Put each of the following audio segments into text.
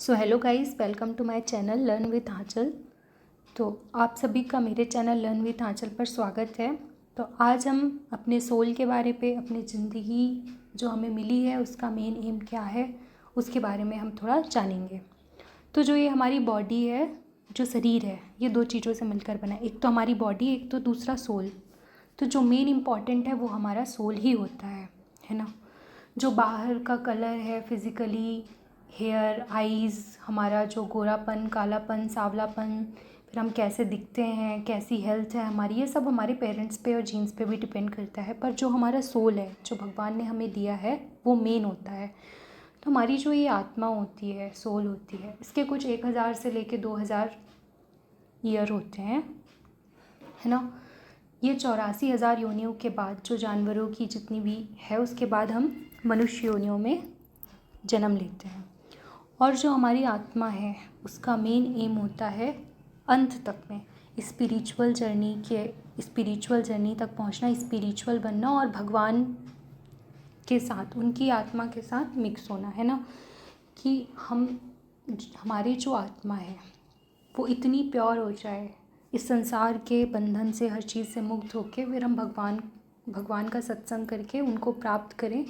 So hello guys, welcome to my channel learn with Anchal. तो आप सभी का मेरे चैनल लर्न विथ आंचल पर स्वागत है। तो आज हम अपने सोल के बारे पे, अपनी ज़िंदगी जो हमें मिली है उसका मेन एम क्या है उसके बारे में हम थोड़ा जानेंगे। तो जो ये हमारी बॉडी है, जो शरीर है, ये दो चीज़ों से मिलकर बना है। एक तो हमारी बॉडी, एक तो दूसरा सोल। तो जो मेन इम्पॉर्टेंट है वो हमारा सोल ही होता है ना। जो बाहर का कलर है, फिज़िकली हेयर, आईज़, हमारा जो गोरापन, कालापन, सांवलापन, फिर हम कैसे दिखते हैं, कैसी हेल्थ है हमारी, ये सब हमारे पेरेंट्स पे और जीन्स पे भी डिपेंड करता है। पर जो हमारा सोल है, जो भगवान ने हमें दिया है, वो मेन होता है। तो हमारी जो ये आत्मा होती है, सोल होती है, इसके कुछ 1000 से लेके 2000 ईयर होते हैं, है ना। ये 84,000 योनियों के बाद, जो जानवरों की जितनी भी है, उसके बाद हम मनुष्य योनियों में जन्म लेते हैं। और जो हमारी आत्मा है उसका मेन एम होता है अंत तक में स्पिरिचुअल जर्नी तक पहुंचना, स्पिरिचुअल बनना और भगवान के साथ, उनकी आत्मा के साथ मिक्स होना, है ना। कि हमारी जो आत्मा है वो इतनी प्योर हो जाए, इस संसार के बंधन से, हर चीज़ से मुक्त होके फिर हम भगवान का सत्संग करके उनको प्राप्त करें।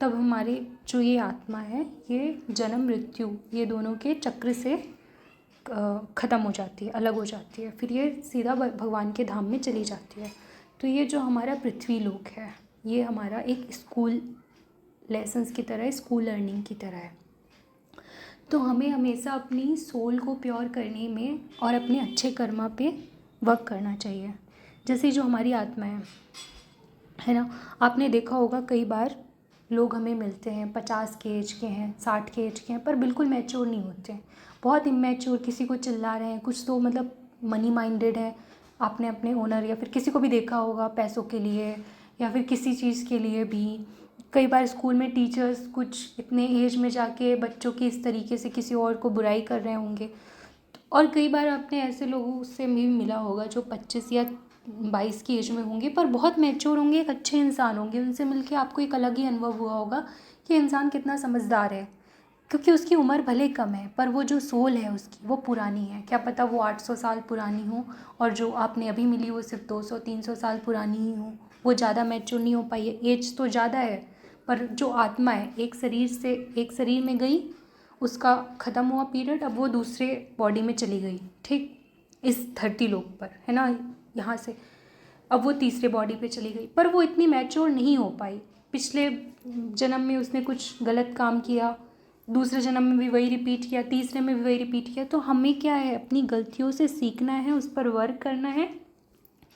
तब हमारी जो ये आत्मा है, ये जन्म मृत्यु, ये दोनों के चक्र से ख़त्म हो जाती है, अलग हो जाती है। फिर ये सीधा भगवान के धाम में चली जाती है। तो ये जो हमारा पृथ्वी लोक है, ये हमारा एक स्कूल लेसन्स की तरह है, स्कूल लर्निंग की तरह है। तो हमें हमेशा अपनी सोल को प्योर करने में और अपने अच्छे कर्मा पे वर्क करना चाहिए। जैसे जो हमारी आत्मा है ना, आपने देखा होगा कई बार लोग हमें मिलते हैं, 50 के एज के हैं, 60 के एज के हैं, पर बिल्कुल मैच्योर नहीं होते, बहुत इमेच्योर, किसी को चिल्ला रहे हैं, कुछ तो मतलब मनी माइंडेड है। आपने अपने ओनर या फिर किसी को भी देखा होगा पैसों के लिए या फिर किसी चीज़ के लिए भी। कई बार स्कूल में टीचर्स कुछ इतने एज में जाके बच्चों की इस तरीके से किसी और को बुराई कर रहे होंगे। और कई बार आपने ऐसे लोगों से भी मिला होगा जो 25 या 22 की एज में होंगे, पर बहुत मैच्योर होंगे, एक अच्छे इंसान होंगे। उनसे मिलके आपको एक अलग ही अनुभव हुआ होगा कि इंसान कितना समझदार है, क्योंकि उसकी उम्र भले कम है पर वो जो सोल है उसकी, वो पुरानी है। क्या पता वो 800 साल पुरानी हो और जो आपने अभी मिली वो सिर्फ 200-300 साल पुरानी ही हो। वो ज़्यादा मैच्योर नहीं हो पाई है, एज तो ज़्यादा है, पर जो आत्मा है एक शरीर से एक शरीर में गई, उसका ख़त्म हुआ पीरियड, अब वो दूसरे बॉडी में चली गई, ठीक, इस धरती लोक पर, है ना, यहाँ से अब वो तीसरे बॉडी पे चली गई, पर वो इतनी मैच्योर नहीं हो पाई। पिछले जन्म में उसने कुछ गलत काम किया, दूसरे जन्म में भी वही रिपीट किया, तीसरे में भी वही रिपीट किया। तो हमें क्या है, अपनी गलतियों से सीखना है, उस पर वर्क करना है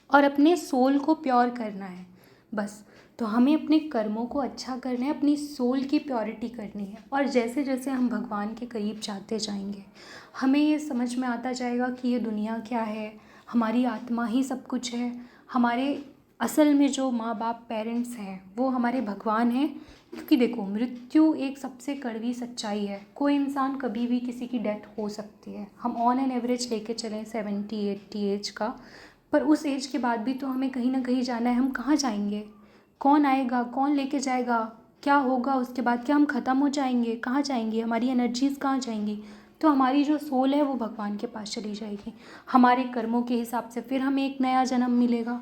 और अपने सोल को प्योर करना है, बस। तो हमें अपने कर्मों को अच्छा करना है, अपनी सोल की प्योरिटी करनी है। और जैसे जैसे हम भगवान के करीब जाते जाएंगे, हमें ये समझ में आता जाएगा कि ये दुनिया क्या है, हमारी आत्मा ही सब कुछ है। हमारे असल में जो माँ बाप, पेरेंट्स हैं, वो हमारे भगवान हैं। क्योंकि देखो, मृत्यु एक सबसे कड़वी सच्चाई है। कोई इंसान कभी भी, किसी की डेथ हो सकती है। हम ऑन एन एवरेज लेके चलें 70-80 एज का, पर उस एज के बाद भी तो हमें कहीं ना कहीं जाना है। हम कहाँ जाएंगे, कौन आएगा, कौन लेके जाएगा, क्या होगा उसके बाद, क्या हम ख़त्म हो जाएंगे, कहाँ जाएंगे, हमारी एनर्जीज़ कहाँ जाएंगी। तो हमारी जो सोल है वो भगवान के पास चली जाएगी। हमारे कर्मों के हिसाब से फिर हमें एक नया जन्म मिलेगा।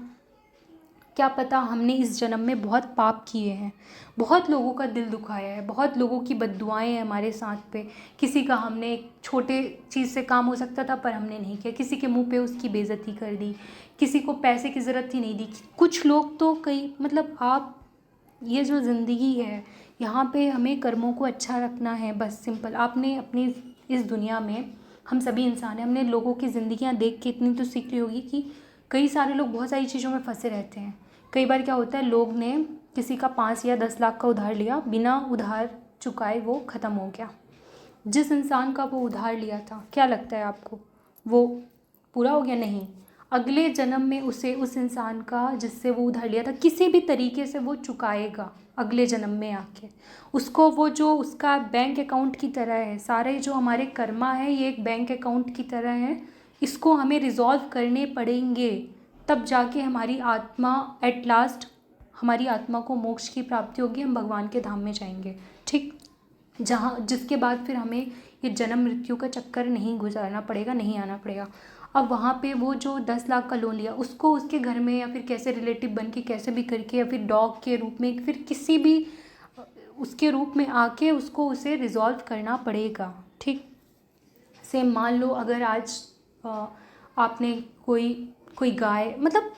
क्या पता हमने इस जन्म में बहुत पाप किए हैं, बहुत लोगों का दिल दुखाया है, बहुत लोगों की बद्दुआएं हैं हमारे साथ पे। किसी का हमने एक छोटे चीज़ से काम हो सकता था पर हमने नहीं किया, किसी के मुंह पे उसकी बेइज्जती कर दी, किसी को पैसे की ज़रूरत ही नहीं दी। कुछ लोग तो कई, मतलब आप, ये जो ज़िंदगी है यहाँ पे हमें कर्मों को अच्छा रखना है, बस सिंपल। आपने अपनी इस दुनिया में, हम सभी इंसान हैं, हमने लोगों की ज़िंदगियाँ देख के इतनी तो सीख ली होगी कि कई सारे लोग बहुत सारी चीज़ों में फंसे रहते हैं। कई बार क्या होता है, लोग ने किसी का 5 या 10 लाख का उधार लिया, बिना उधार चुकाए वो ख़त्म हो गया। जिस इंसान का वो उधार लिया था, क्या लगता है आपको, वो पूरा हो गया? नहीं, अगले जन्म में उसे, उस इंसान का जिससे वो उधार लिया था, किसी भी तरीके से वो चुकाएगा अगले जन्म में आके। उसको वो जो उसका बैंक अकाउंट की तरह है, सारे जो हमारे कर्मा है ये एक बैंक अकाउंट की तरह है। इसको हमें रिजॉल्व करने पड़ेंगे, तब जाके हमारी आत्मा एट लास्ट, हमारी आत्मा को मोक्ष की प्राप्ति होगी, हम भगवान के धाम में जाएंगे, ठीक, जहाँ जिसके बाद फिर हमें ये जन्म मृत्यु का चक्कर नहीं गुजारना पड़ेगा, नहीं आना पड़ेगा। अब वहाँ पे वो जो 10 लाख का लोन लिया उसको उसके घर में या फिर कैसे रिलेटिव बन के कैसे भी करके या फिर डॉग के रूप में फिर किसी भी उसके रूप में आके उसको उसे रिजॉल्व करना पड़ेगा। ठीक, सेम मान लो अगर आज आपने कोई गाय, मतलब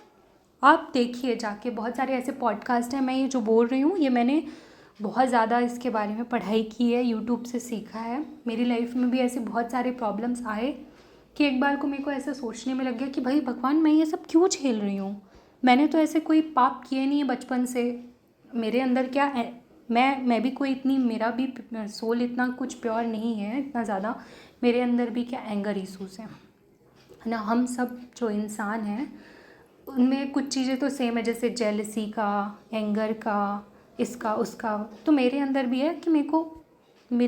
आप देखिए जाके बहुत सारे ऐसे पॉडकास्ट हैं, मैं ये जो बोल रही हूँ ये मैंने बहुत ज़्यादा इसके बारे में पढ़ाई की है, यूट्यूब से सीखा है। मेरी लाइफ में भी ऐसे बहुत सारे प्रॉब्लम्स आए कि एक बार को मेरे को ऐसा सोचने में लग गया कि भाई भगवान मैं ये सब क्यों झेल रही हूँ, मैंने तो ऐसे कोई पाप किए नहीं है बचपन से, मेरे अंदर क्या है, मैं भी कोई इतनी, मेरा भी सोल इतना कुछ प्योर नहीं है इतना ज़्यादा, मेरे अंदर भी क्या एंगर इशूज़ हैं, है ना। हम सब जो इंसान हैं उनमें कुछ चीज़ें तो सेम है, जैसे जेलसी का, एंगर का, इसका उसका, तो मेरे अंदर भी है कि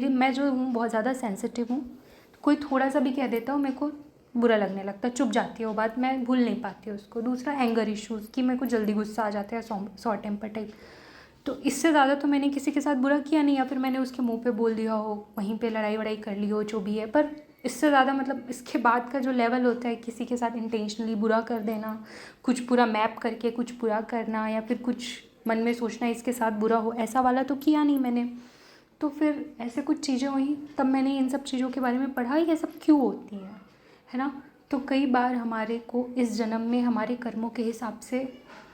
मैं जो हूँ बहुत ज़्यादा सेंसिटिव हूँ। कोई थोड़ा सा भी कह देता हूँ मेरे को बुरा लगने लगता है, चुप जाती है वो बात, मैं भूल नहीं पाती उसको। दूसरा एंगर इश्यूज़ कि मेरे को जल्दी गुस्सा आ जाता है, शॉर्ट टेम्पर टाइप। तो इससे ज़्यादा तो मैंने किसी के साथ बुरा किया नहीं, या फिर मैंने उसके मुंह पे बोल दिया हो, वहीं पे लड़ाई वड़ाई कर ली हो, जो भी है। पर इससे ज़्यादा मतलब इसके बाद का जो लेवल होता है किसी के साथ इंटेंशनली बुरा कर देना, कुछ पूरा मैप करके कुछ बुरा करना, या फिर कुछ मन में सोचना इसके साथ बुरा हो, ऐसा वाला तो किया नहीं मैंने। तो फिर ऐसे कुछ चीज़ें हुई, तब मैंने इन सब चीज़ों के बारे में पढ़ा, ये सब क्यों होती हैं, है ना। तो कई बार हमारे को इस जन्म में हमारे कर्मों के हिसाब से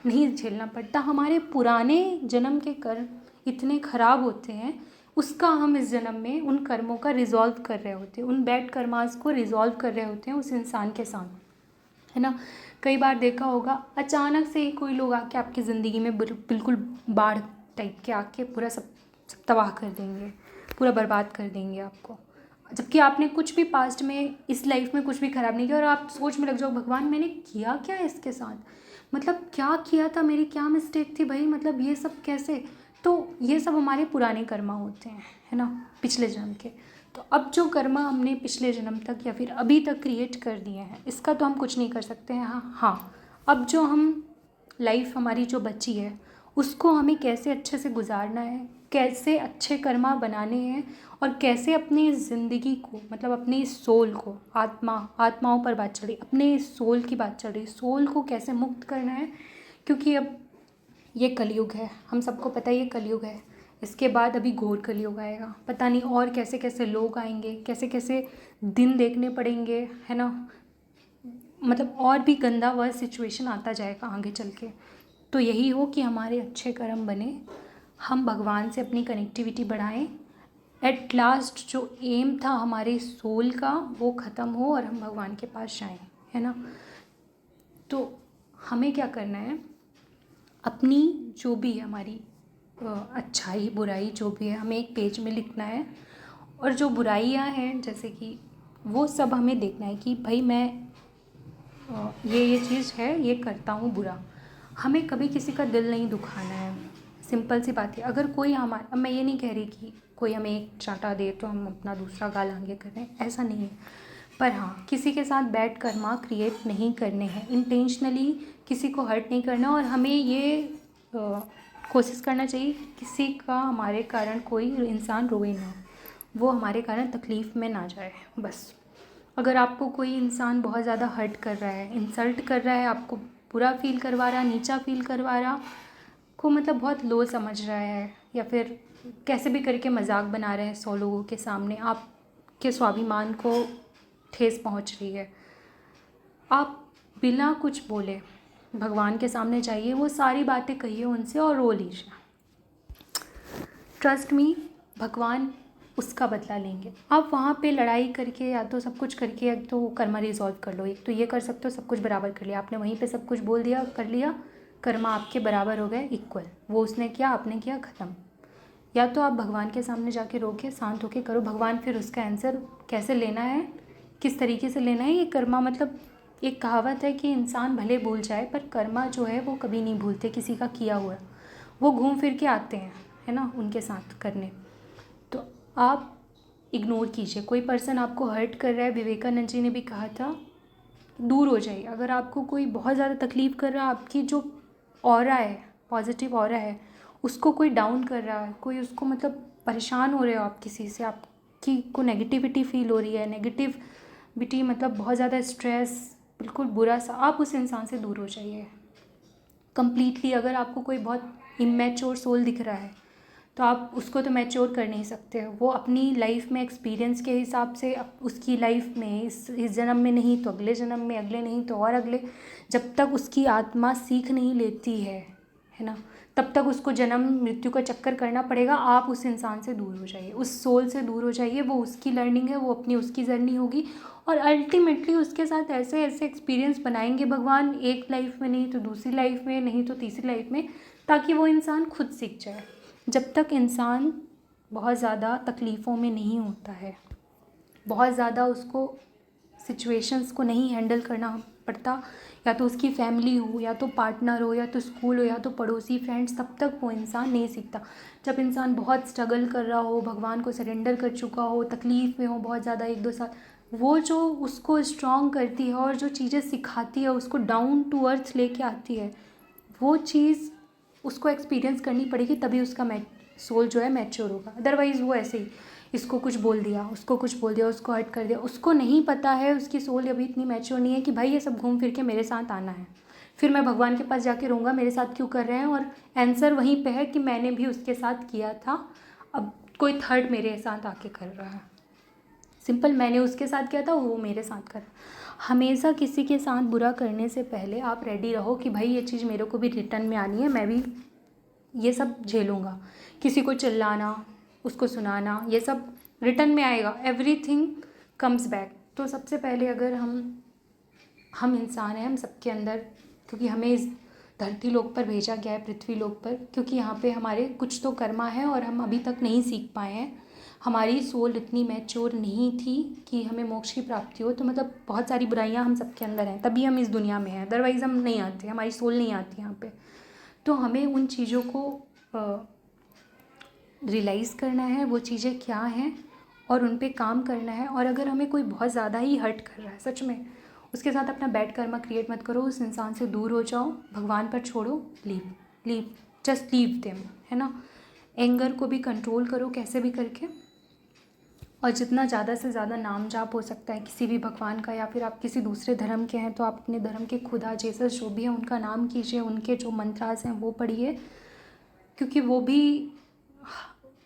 नहीं झेलना पड़ता, हमारे पुराने जन्म के कर्म इतने ख़राब होते हैं, उसका हम इस जन्म में उन कर्मों का रिजॉल्व कर रहे होते हैं, उन बैड कर्मास को रिजॉल्व कर रहे होते हैं उस इंसान के साथ, है ना। कई बार देखा होगा अचानक से ही कोई लोग आके आपकी ज़िंदगी में बिल्कुल बाढ़ टाइप के आके पूरा सब तबाह कर देंगे, पूरा बर्बाद कर देंगे आपको, जबकि आपने कुछ भी पास्ट में इस लाइफ में कुछ भी ख़राब नहीं किया। और आप सोच में लग जाओ भगवान मैंने किया क्या है इसके साथ, मतलब क्या किया था, मेरी क्या मिस्टेक थी भाई, मतलब ये सब कैसे। तो ये सब हमारे पुराने कर्मा होते हैं, है ना, पिछले जन्म के। तो अब जो कर्मा हमने पिछले जन्म तक या फिर अभी तक क्रिएट कर दिए हैं, इसका तो हम कुछ नहीं कर सकते हैं। हाँ, अब जो हम लाइफ हमारी जो बची है उसको हमें कैसे अच्छे से गुजारना है, कैसे अच्छे कर्मा बनाने हैं, और कैसे अपनी ज़िंदगी को, मतलब अपनी सोल को, आत्माओं पर बात चल रही, अपने सोल की बात चल रही, सोल को कैसे मुक्त करना है। क्योंकि अब ये कलयुग है, हम सबको पता है ये कलयुग है, इसके बाद अभी घोर कलयुग आएगा, पता नहीं और कैसे कैसे लोग आएंगे, कैसे कैसे दिन देखने पड़ेंगे, है ना। मतलब और भी गंदा वह सिचुएशन आता जाएगा आगे चल के। तो यही हो कि हमारे अच्छे कर्म बने, हम भगवान से अपनी कनेक्टिविटी बढ़ाएं, एट लास्ट जो एम था हमारे सोल का वो ख़त्म हो और हम भगवान के पास जाएं, है ना। तो हमें क्या करना है, अपनी जो भी है हमारी अच्छाई बुराई जो भी है हमें एक पेज में लिखना है, और जो बुराइयां हैं जैसे कि वो सब हमें देखना है कि भाई मैं ये चीज़ है, ये करता हूँ बुरा, हमें कभी किसी का दिल नहीं दुखाना है। सिंपल सी बात है, अगर कोई हमारा, अब मैं ये नहीं कह रही कि कोई हमें एक चांटा दे तो हम अपना दूसरा गाल आगे करें, ऐसा नहीं है। पर हाँ, किसी के साथ बैड कर्मा क्रिएट नहीं करने हैं, इंटेंशनली किसी को हर्ट नहीं करना, और हमें ये कोशिश करना चाहिए किसी का हमारे कारण कोई इंसान रोए ना, वो हमारे कारण तकलीफ़ में ना जाए, बस। अगर आपको कोई इंसान बहुत ज़्यादा हर्ट कर रहा है, इंसल्ट कर रहा है, आपको बुरा फील करवा रहा, नीचा फील करवा रहा, को मतलब बहुत लो समझ रहा है, या फिर कैसे भी करके मजाक बना रहे हैं 100 लोगों के सामने, आपके स्वाभिमान को ठेस पहुंच रही है, आप बिना कुछ बोले भगवान के सामने जाइए, वो सारी बातें कहिए उनसे और रो लीजिए। ट्रस्ट मी, भगवान उसका बदला लेंगे। आप वहाँ पे लड़ाई करके या तो सब कुछ करके या तो कर्मा रिजॉल्व कर लो, एक तो ये कर सकते हो, सब कुछ बराबर कर लिया आपने, वहीं पे सब कुछ बोल दिया, कर लिया, कर्मा आपके बराबर हो गए, इक्वल, वो उसने किया आपने किया, ख़त्म। या तो आप भगवान के सामने जाके रो के शांत होके करो, भगवान फिर उसका आंसर कैसे लेना है, किस तरीके से लेना है, ये कर्मा, मतलब एक कहावत है कि इंसान भले भूल जाए पर कर्मा जो है वो कभी नहीं भूलते, किसी का किया हुआ वो घूम फिर के आते हैं, है ना, उनके साथ करने। तो आप इग्नोर कीजिए, कोई पर्सन आपको हर्ट कर रहा है, विवेकानंद जी ने भी कहा था दूर हो जाइए। अगर आपको कोई बहुत ज़्यादा तकलीफ़ कर रहा है, आपकी जो ऑरा है, पॉजिटिव ऑरा है, उसको कोई डाउन कर रहा है, कोई उसको मतलब परेशान हो रहे हो आप किसी से, आपकी उसकी को नेगेटिविटी फील हो रही है, नेगेटिविटी मतलब बहुत ज़्यादा स्ट्रेस, बिल्कुल बुरा सा, आप उस इंसान से दूर हो जाइए कम्प्लीटली। अगर आपको कोई बहुत इमेच्योर सोल दिख रहा है तो आप उसको तो मैच्योर कर नहीं सकते। वो अपनी लाइफ में एक्सपीरियंस के हिसाब से उसकी लाइफ में इस जन्म में नहीं तो अगले जन्म में, अगले नहीं तो और अगले, जब तक उसकी आत्मा सीख नहीं लेती है ना, तब तक उसको जन्म मृत्यु का चक्कर करना पड़ेगा। आप उस इंसान से दूर हो जाइए, उस सोल से दूर हो जाइए। वो उसकी लर्निंग है, वो अपनी उसकी जर्नी होगी और अल्टीमेटली उसके साथ ऐसे ऐसे एक्सपीरियंस बनाएंगे भगवान, एक लाइफ में नहीं तो दूसरी लाइफ में, नहीं तो तीसरी लाइफ में, ताकि वो इंसान खुद सीख जाए। जब तक इंसान बहुत ज़्यादा तकलीफ़ों में नहीं होता है, बहुत ज़्यादा उसको सिचुएशंस को नहीं हैंडल करना पड़ता, या तो उसकी फैमिली हो, या तो पार्टनर हो, या तो स्कूल हो, या तो पड़ोसी फ्रेंड्स, तब तक वो इंसान नहीं सीखता। जब इंसान बहुत स्ट्रगल कर रहा हो, भगवान को सरेंडर कर चुका हो, तकलीफ़ में हो बहुत ज़्यादा 1-2 साल, वो जो उसको स्ट्रॉन्ग करती है और जो चीज़ें सिखाती है, उसको डाउन टू अर्थ लेके आती है, वो चीज़ उसको एक्सपीरियंस करनी पड़ेगी, तभी उसका सोल जो है मैच्योर होगा। अदरवाइज़ वो ऐसे ही, इसको कुछ बोल दिया, उसको कुछ बोल दिया, उसको हर्ट कर दिया, उसको नहीं पता है, उसकी सोल अभी इतनी मैच्योर नहीं है कि भाई ये सब घूम फिर के मेरे साथ आना है, फिर मैं भगवान के पास जाके रहूँगा मेरे साथ क्यों कर रहे हैं, और आंसर वहीं पे है कि मैंने भी उसके साथ किया था, अब कोई थर्ड मेरे साथ आके कर रहा है। सिंपल, मैंने उसके साथ किया था, वो मेरे साथ कर। हमेशा किसी के साथ बुरा करने से पहले आप रेडी रहो कि भाई ये चीज़ मेरे को भी रिटर्न में आनी है, मैं भी ये सब झेलूँगा। किसी को चिल्लाना, उसको सुनाना, ये सब रिटर्न में आएगा, एवरीथिंग कम्स बैक। तो सबसे पहले अगर हम इंसान हैं, हम सबके अंदर, क्योंकि हमें इस धरती लोक पर भेजा गया है, पृथ्वी लोक पर, क्योंकि यहाँ पे हमारे कुछ तो कर्मा है और हम अभी तक नहीं सीख पाए हैं। हमारी सोल इतनी मैच्योर नहीं थी कि हमें मोक्ष की प्राप्ति हो, तो मतलब बहुत सारी बुराइयाँ हम सबके अंदर हैं, तभी हम इस दुनिया में हैं, अदरवाइज़ हम नहीं आते, हमारी सोल नहीं आती यहाँ पे। तो हमें उन चीज़ों को रियलाइज़ करना है, वो चीज़ें क्या हैं, और उन पे काम करना है। और अगर हमें कोई बहुत ज़्यादा ही हर्ट कर रहा है सच में, उसके साथ अपना बैड कर्मा क्रिएट मत करो, उस इंसान से दूर हो जाओ, भगवान पर छोड़ो, लीव जस्ट लीव देम, है ना। एंगर को भी कंट्रोल करो कैसे भी करके, और जितना ज़्यादा से ज़्यादा नाम जाप हो सकता है किसी भी भगवान का, या फिर आप किसी दूसरे धर्म के हैं तो आप अपने धर्म के खुदा जेसस जो भी हैं उनका नाम कीजिए, उनके जो मंत्रास हैं वो पढ़िए, क्योंकि वो भी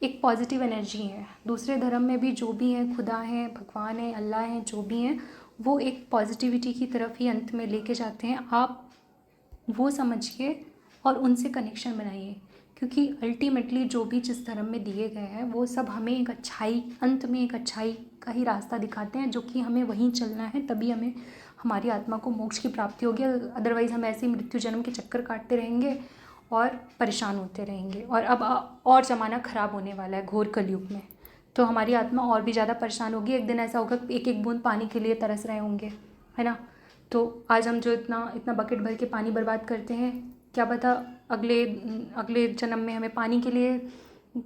एक पॉजिटिव एनर्जी है। दूसरे धर्म में भी जो भी हैं, खुदा हैं, भगवान हैं, अल्लाह हैं, जो भी हैं, वो एक पॉजिटिविटी की तरफ ही अंत में लेके जाते हैं। आप वो समझिए और उनसे कनेक्शन बनाइए, क्योंकि अल्टीमेटली जो भी जिस धर्म में दिए गए हैं वो सब हमें एक अच्छाई, अंत में एक अच्छाई का ही रास्ता दिखाते हैं, जो कि हमें वहीं चलना है, तभी हमें हमारी आत्मा को मोक्ष की प्राप्ति होगी। अदरवाइज़ हम ऐसे ही मृत्यु जन्म के चक्कर काटते रहेंगे और परेशान होते रहेंगे। और अब और ज़माना ख़राब होने वाला है घोर कलयुग में, तो हमारी आत्मा और भी ज़्यादा परेशान होगी। एक दिन ऐसा होगा एक एक बूंद पानी के लिए तरस रहे होंगे, है ना। तो आज हम जो इतना बकेट भर के पानी बर्बाद करते हैं, क्या पता अगले जन्म में हमें पानी के लिए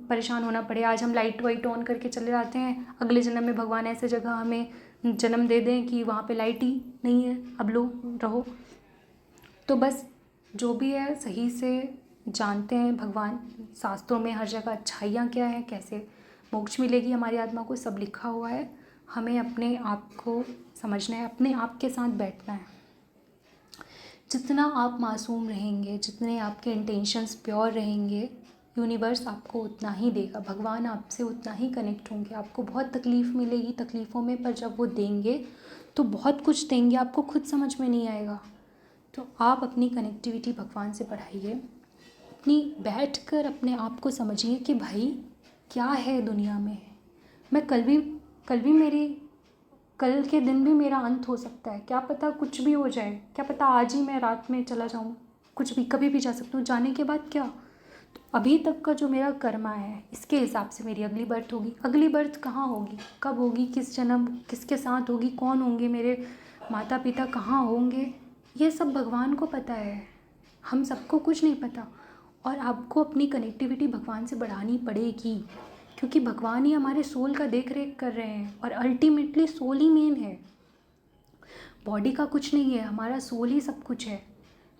परेशान होना पड़े। आज हम लाइट वाइट ऑन करके चले जाते हैं, अगले जन्म में भगवान ऐसे जगह हमें जन्म दे दें कि वहाँ पे लाइट ही नहीं है, अब लो रहो। तो बस जो भी है सही से जानते हैं, भगवान शास्त्रों में हर जगह अच्छाइयाँ क्या है, कैसे मोक्ष मिलेगी हमारी आत्मा को, सब लिखा हुआ है। हमें अपने आप को समझना है, अपने आप के साथ बैठना है। जितना आप मासूम रहेंगे, जितने आपके इंटेंशंस प्योर रहेंगे, यूनिवर्स आपको उतना ही देगा, भगवान आपसे उतना ही कनेक्ट होंगे। आपको बहुत तकलीफ़ मिलेगी तकलीफ़ों में, पर जब वो देंगे तो बहुत कुछ देंगे, आपको खुद समझ में नहीं आएगा। तो आप अपनी कनेक्टिविटी भगवान से बढ़ाइए, अपनी बैठकर अपने आप को समझिए कि भाई क्या है दुनिया में। मैं कल भी मेरी कल के दिन भी मेरा अंत हो सकता है, क्या पता कुछ भी हो जाए, क्या पता आज ही मैं रात में चला जाऊँ, कुछ भी कभी भी जा सकता हूँ। जाने के बाद क्या, तो अभी तक का जो मेरा कर्मा है इसके हिसाब से मेरी अगली बर्थ होगी। अगली बर्थ कहाँ होगी, कब होगी, किस जन्म किसके साथ होगी, कौन होंगे मेरे माता पिता, कहाँ होंगे, ये सब भगवान को पता है, हम सबको कुछ नहीं पता। और आपको अपनी कनेक्टिविटी भगवान से बढ़ानी पड़ेगी, क्योंकि भगवान ही हमारे सोल का देख रेख कर रहे हैं, और अल्टीमेटली सोल ही मेन है, बॉडी का कुछ नहीं है, हमारा सोल ही सब कुछ है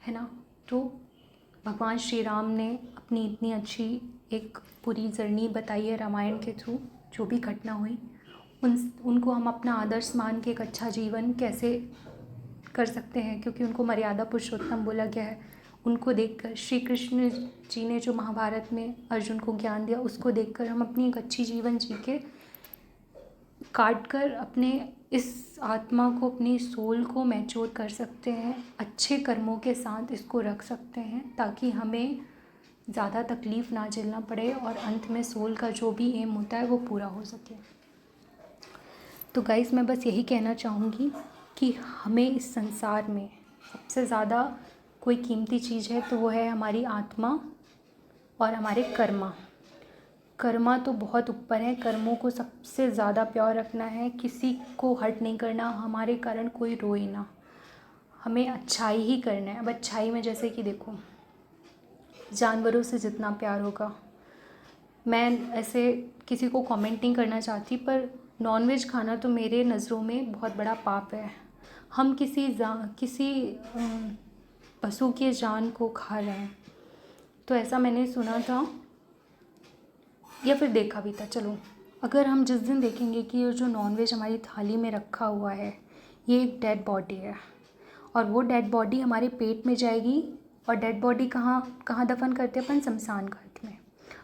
ना। तो भगवान श्री राम ने अपनी इतनी अच्छी एक पूरी जर्नी बताई है रामायण के थ्रू, जो भी घटना हुई, उनको हम अपना आदर्श मान के एक अच्छा जीवन कैसे कर सकते हैं, क्योंकि उनको मर्यादा पुरुषोत्तम बोला गया है। उनको देखकर श्री कृष्ण जी ने जो महाभारत में अर्जुन को ज्ञान दिया, उसको देखकर हम अपनी एक अच्छी जीवन जी के काट कर अपने इस आत्मा को, अपनी सोल को मैच्योर कर सकते हैं, अच्छे कर्मों के साथ इसको रख सकते हैं, ताकि हमें ज़्यादा तकलीफ़ ना झेलना पड़े और अंत में सोल का जो भी एम होता है वो पूरा हो सके। तो गाइस, मैं बस यही कहना चाहूँगी कि हमें इस संसार में सबसे ज़्यादा कोई कीमती चीज़ है तो वो है हमारी आत्मा और हमारे कर्मा तो बहुत ऊपर है। कर्मों को सबसे ज़्यादा प्यार रखना है, किसी को हर्ट नहीं करना, हमारे कारण कोई रोए ना, हमें अच्छाई ही करना है। अब अच्छाई में जैसे कि देखो, जानवरों से जितना प्यार होगा, मैं ऐसे किसी को कमेंट नहीं करना चाहती, पर नॉनवेज खाना तो मेरे नज़रों में बहुत बड़ा पाप है। हम किसी पशु के जान को खा रहे हैं। तो ऐसा मैंने सुना था या फिर देखा भी था। चलो, अगर हम जिस दिन देखेंगे कि ये जो नॉनवेज हमारी थाली में रखा हुआ है ये एक डेड बॉडी है, और वो डेड बॉडी हमारे पेट में जाएगी, और डेड बॉडी कहाँ दफन करते हैं अपन? शमशान घाट में।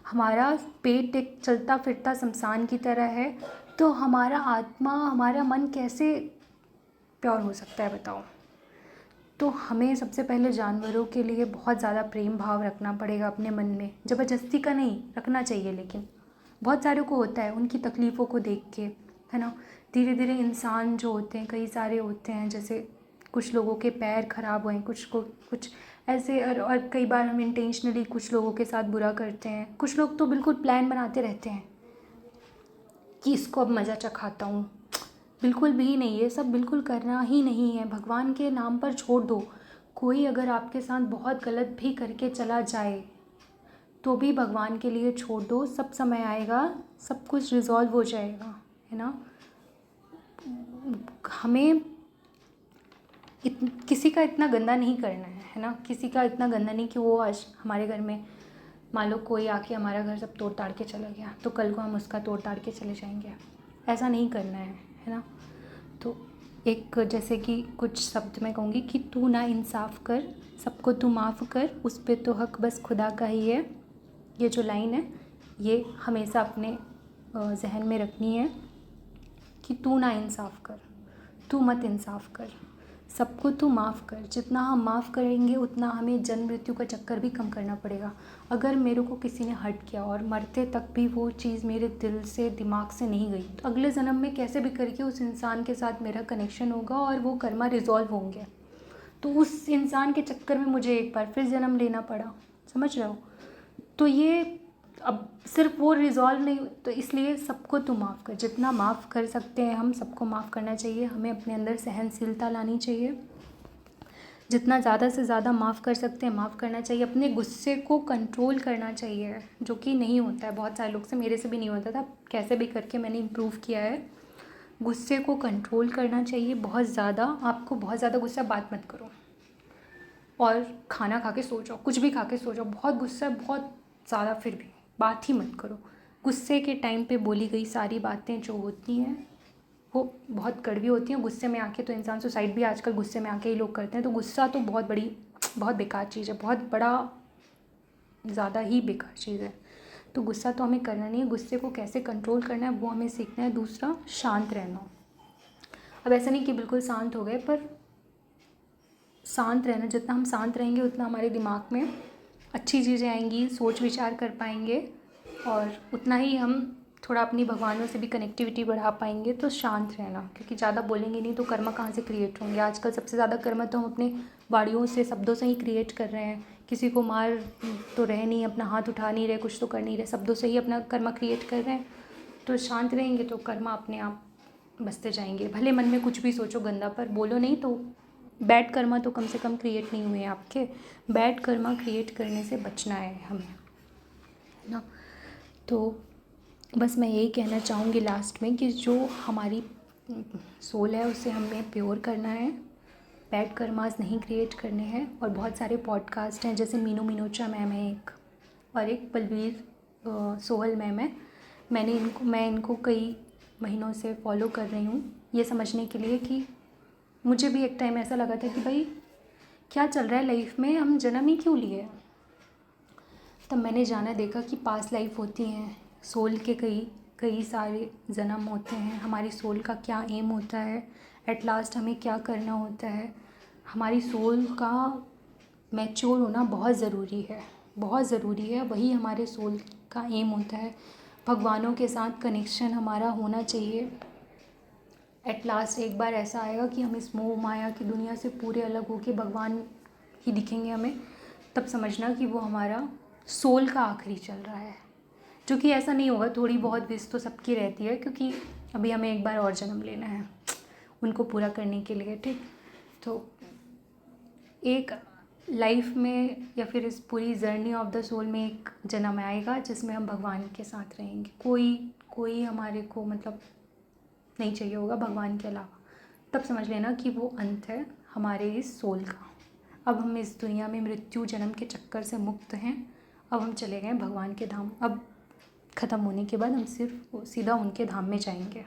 हमारा पेट एक चलता फिरता शमशान की तरह है, तो हमारा आत्मा, हमारा मन कैसे प्योर हो सकता है बताओ? तो हमें सबसे पहले जानवरों के लिए बहुत ज़्यादा प्रेम भाव रखना पड़ेगा अपने मन में, ज़बरदस्ती का नहीं रखना चाहिए, लेकिन बहुत सारों को होता है उनकी तकलीफ़ों को देख के, है ना। धीरे धीरे इंसान जो होते हैं, कई सारे होते हैं, जैसे कुछ लोगों के पैर ख़राब हुए, कुछ ऐसे, और कई बार हम इंटेंशनली कुछ लोगों के साथ बुरा करते हैं। कुछ लोग तो बिल्कुल प्लान बनाते रहते हैं कि इसको अब मज़ा चखाता हूँ। बिल्कुल भी नहीं, ये सब बिल्कुल करना ही नहीं है। भगवान के नाम पर छोड़ दो। कोई अगर आपके साथ बहुत गलत भी करके चला जाए तो भी भगवान के लिए छोड़ दो, सब समय आएगा, सब कुछ रिजॉल्व हो जाएगा, है ना। हमें किसी का इतना गंदा नहीं करना है ना, किसी का इतना गंदा नहीं कि वो आज हमारे घर में मान लो कोई आके हमारा घर सब तोड़ ताड़ के चला गया तो कल को हम उसका तोड़ ताड़ के चले जाएंगे। ऐसा नहीं करना है ना। तो एक जैसे कि कुछ शब्द मैं कहूँगी कि तू ना इंसाफ़ कर, सबको तू माफ़ कर, उस पे तो हक बस खुदा का ही है। ये जो लाइन है ये हमेशा अपने जहन में रखनी है कि तू ना इंसाफ़ कर, तू मत इंसाफ़ कर, सबको तू माफ़ कर। जितना हम माफ़ करेंगे उतना हमें जन्म मृत्यु का चक्कर भी कम करना पड़ेगा। अगर मेरे को किसी ने हर्ट किया और मरते तक भी वो चीज़ मेरे दिल से, दिमाग से नहीं गई, तो अगले जन्म में कैसे भी करके उस इंसान के साथ मेरा कनेक्शन होगा और वो कर्मा रिजॉल्व होंगे। तो उस इंसान के चक्कर में मुझे एक बार फिर जन्म लेना पड़ा, समझ रहे हो। तो ये अब सिर्फ वो रिजॉल्व नहीं, तो इसलिए सबको तो माफ़ कर, जितना माफ़ कर सकते हैं हम सबको माफ़ करना चाहिए। हमें अपने अंदर सहनशीलता लानी चाहिए, जितना ज़्यादा से ज़्यादा माफ़ कर सकते हैं माफ़ करना चाहिए। अपने गुस्से को कंट्रोल करना चाहिए, जो कि नहीं होता है बहुत सारे लोग से, मेरे से भी नहीं होता था, कैसे भी करके मैंने इम्प्रूव किया है। गुस्से को कंट्रोल करना चाहिए बहुत ज़्यादा। आपको बहुत ज़्यादा गुस्सा बात मत करो और खाना खा के सो जाओ, कुछ भी खा के सो जाओ। बहुत गुस्सा बहुत ज़्यादा, फिर भी बात ही मत करो। गुस्से के टाइम पे बोली गई सारी बातें जो होती हैं वो बहुत कड़वी होती हैं। गुस्से में आके तो इंसान सुसाइड भी आजकल गुस्से में आके ही लोग करते हैं। तो गुस्सा तो बहुत बेकार चीज़ है, बहुत बड़ा ज़्यादा ही बेकार चीज़ है। तो गुस्सा तो हमें करना नहीं है। गुस्से को कैसे कंट्रोल करना है वो हमें सीखना है। दूसरा, शांत रहना। अब ऐसा नहीं कि बिल्कुल शांत हो गए, पर शांत रहना, जितना हम शांत रहेंगे उतना हमारे दिमाग में अच्छी चीज़ें आएंगी, सोच विचार कर पाएंगे, और उतना ही हम थोड़ा अपनी भगवानों से भी कनेक्टिविटी बढ़ा पाएंगे। तो शांत रहना, क्योंकि ज़्यादा बोलेंगे नहीं तो कर्मा कहाँ से क्रिएट होंगे। आजकल सबसे ज़्यादा कर्मा तो हम अपने वाणियों से, शब्दों से ही क्रिएट कर रहे हैं। किसी को मार तो रहे नहीं, अपना हाथ उठा नहीं रहे, कुछ तो कर नहीं रहे, शब्दों से ही अपना कर्मा क्रिएट कर रहे हैं। तो शांत रहेंगे तो कर्मा अपने आप बसते जाएंगे। भले मन में कुछ भी सोचो गंदा, पर बोलो नहीं, तो बैड कर्मा तो कम से कम क्रिएट नहीं हुए हैं आपके। बैड कर्मा क्रिएट करने से बचना है हमें, है ना। तो बस मैं यही कहना चाहूँगी लास्ट में कि जो हमारी सोल है उसे हमें प्योर करना है, बैड कर्मास नहीं क्रिएट करने हैं। और बहुत सारे पॉडकास्ट हैं, जैसे मीनू मिनोचा मैम है एक, और एक बलबीर सोहल मैम है। मैं इनको कई महीनों से फॉलो कर रही हूँ ये समझने के लिए कि मुझे भी एक टाइम ऐसा लगा था कि भाई क्या चल रहा है लाइफ में, हम जन्म ही क्यों लिए। तब मैंने जाना देखा कि पास्ट लाइफ होती हैं, सोल के कई कई सारे जन्म होते हैं, हमारी सोल का क्या एम होता है, एट लास्ट हमें क्या करना होता है। हमारी सोल का मैच्योर होना बहुत ज़रूरी है, बहुत ज़रूरी है, वही हमारे सोल का एम होता है। भगवानों के साथ कनेक्शन हमारा होना चाहिए। एट लास्ट एक बार ऐसा आएगा कि हम इस मोह माया की दुनिया से पूरे अलग होके भगवान ही दिखेंगे हमें, तब समझना कि वो हमारा सोल का आखिरी चल रहा है। जो कि ऐसा नहीं होगा, थोड़ी बहुत विश तो सबकी रहती है, क्योंकि अभी हमें एक बार और जन्म लेना है उनको पूरा करने के लिए, ठीक। तो एक लाइफ में या फिर इस पूरी जर्नी ऑफ द सोल में एक जन्म आएगा जिसमें हम भगवान के साथ रहेंगे। कोई हमारे को मतलब नहीं चाहिए होगा भगवान के अलावा। तब समझ लेना कि वो अंत है हमारे इस सोल का। अब हम इस दुनिया में मृत्यु जन्म के चक्कर से मुक्त हैं। अब हम चले गए भगवान के धाम। अब ख़त्म होने के बाद हम सिर्फ सीधा उनके धाम में जाएंगे।